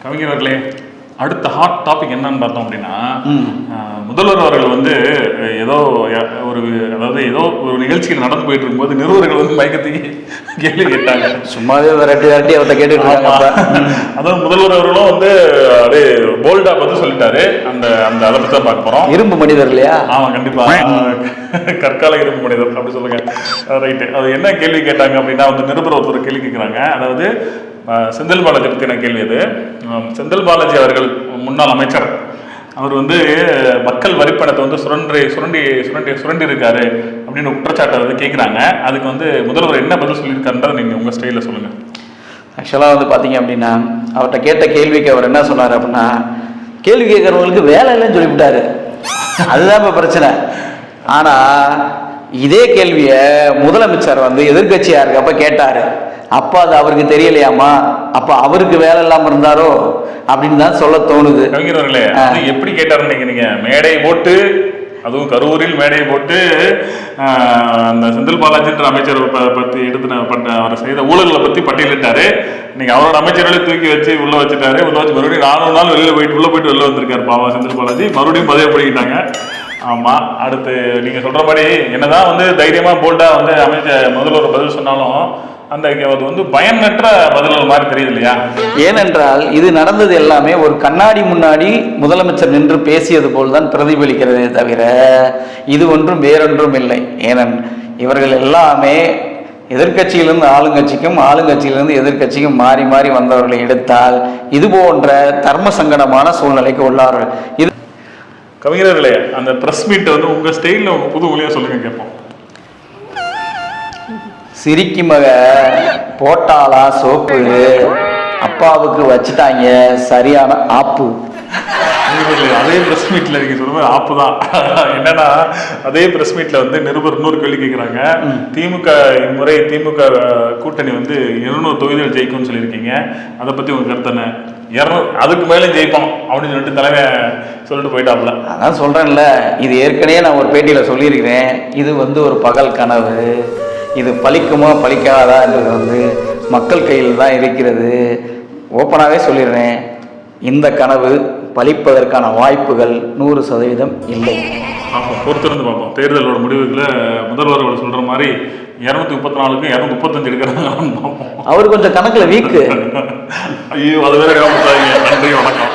கவிஞர்களே, அடுத்த hot topic என்னன்னு பார்த்தோம் அப்படின்னா, முதல்வர் அவர்கள் வந்து ஏதோ ஒரு நிகழ்ச்சியில் நடந்து போயிட்டு இருக்கும்போது நிருபர்கள் வந்து மயக்கத்துக்கு கேள்வி கேட்டாங்க. சும்மாவே விரட்டி அவர்கிட்ட கேட்டுட்டு இருக்காங்க. அதாவது முதல்வர் அவர்களும் வந்து அப்படியே போல்டா பார்த்து சொல்லிட்டாரு. அந்த அந்த அதை பற்றி தான் பார்க்க போறோம். இரும்பு மனிதர் இல்லையா? ஆமா, கண்டிப்பா கற்கால இரும்பு மனிதர் அப்படி சொல்லுங்க. ரைட்டு. அது என்ன கேள்வி கேட்டாங்க அப்படின்னா, வந்து நிருபர் ஒருத்தர் கேள்வி கேட்குறாங்க. அதாவது செந்தில் பாலாஜி பற்றின கேள்வி அது. செந்தில் பாலாஜி அவர்கள் முன்னாள் அமைச்சர், அவர் வந்து மக்கள் வரிப்பணத்தை வந்து சுரண்டி இருக்காரு அப்படின்னு குற்றச்சாட்டை வந்து கேட்குறாங்க. அதுக்கு வந்து முதல்வர் என்ன பதில் சொல்லியிருக்காருன்றதை நீங்கள் உங்கள் ஸ்டைலில் சொல்லுங்கள். ஆக்சுவலாக வந்து பார்த்தீங்க அப்படின்னா, அவர்கிட்ட கேட்ட கேள்விக்கு அவர் என்ன சொன்னார் அப்படின்னா, கேள்வி கேட்குறவங்களுக்கு வேலை இல்லைன்னு சொல்லிவிட்டாரு. அதுதான் இப்போ பிரச்சனை. ஆனால் இதே கேள்வியை முதலமைச்சர் வந்து எதிர்கட்சியாக இருக்கப்ப கேட்டார். அப்போ அது அவருக்கு தெரியலையாமா, அப்போ அவருக்கு வேலை இல்லாமல் இருந்தாரோ அப்படின்னு தான் சொல்ல தோணுது. கவிஞர்களே, எப்படி கேட்டாருன்னு நினைக்கிறீங்க? மேடை போட்டு, அதுவும் கரூரில் மேடையை போட்டு அந்த செந்தில் பாலாஜின்ற அமைச்சர் பற்றி அவர் செய்த ஊழல்களை பற்றி பட்டியலிட்டாரு. இன்னைக்கு அவரோட அமைச்சர்களை தூக்கி வச்சு உள்ள வச்சுட்டாரு. உள்ள வச்சு மறுபடியும் 4 நாள் உள்ள போயிட்டு வெளில வந்திருக்காரு பாவா செந்தில் பாலாஜி. மறுபடியும் பதியப்படுத்திட்டாங்க. ஆமாம். அடுத்து நீங்கள் சொல்கிற மாதிரி என்னதான் வந்து தைரியமாக போல்டாக வந்து முதல்வர் பதில் சொன்னாலும் அந்த அது வந்து பயனற்ற பதில்கள் மாதிரி தெரியுது இல்லையா? ஏனென்றால் இது நடந்தது எல்லாமே ஒரு கண்ணாடி முன்னாடி முதலமைச்சர் நின்று பேசியது போல் தான் பிரதிபலிக்கிறதே தவிர இது ஒன்றும் வேறொன்றும் இல்லை. இவர்கள் எல்லாமே எதிர்கட்சியிலிருந்து ஆளுங்கட்சிக்கும், ஆளுங்கட்சியிலிருந்து எதிர்கட்சிக்கும் மாறி மாறி வந்தவர்களை எடுத்தால் இது போன்ற தர்ம சங்கடமான சூழ்நிலைக்கு உள்ளார்கள். இது கவிஞர்களே, அந்த பிரஸ் மீட் வந்து உங்க ஸ்டைலில் உங்க புது மொழியா சொல்லுங்க கேட்போம். சிரிக்கி மக போட்டாளா சோப்பு, அப்பாவுக்கு வச்சுட்டாங்க சரியான ஆப்பு. அதே பிரஸ் மீட்ல நீங்க சொல்ற மாதிரி ஆப்பு தான். என்னன்னா, அதே பிரஸ் மீட்ல வந்து நிருபர் இன்னொரு கேள்வி கேட்கிறாங்க. இம்முறை திமுக கூட்டணி வந்து 200 தொகுதிகள் ஜெயிக்கும்னு சொல்லியிருக்கீங்க. அதை பத்தி உங்க கருத்து என்ன? 200 அதுக்கு மேலே ஜெயிப்போம் அப்படின்னு சொல்லிட்டு தலைமை சொல்லிட்டு போயிட்டாப்ல. அதான் சொல்றேன்ல, இது ஏற்கனவே நான் ஒரு பேட்டியில சொல்லியிருக்கிறேன். இது வந்து ஒரு பகல் கனவு. இது பலிக்குமா பலிக்காதா என்றது வந்து மக்கள் கையில் தான் இருக்கிறது. ஓப்பனாகவே சொல்லிடுறேன், இந்த கனவு பலிப்பதற்கான வாய்ப்புகள் 100% இல்லை. பார்ப்போம், பொறுத்திருந்து பார்ப்போம். தேர்தலோட முடிவுகளை முதல்வர் சொல்ற மாதிரி 234க்கு 235 எடுக்கிறாங்க. அவர் கொஞ்சம் கணக்குல வீக்கு. ஐயோ, அது வேற. நன்றி, வணக்கம்.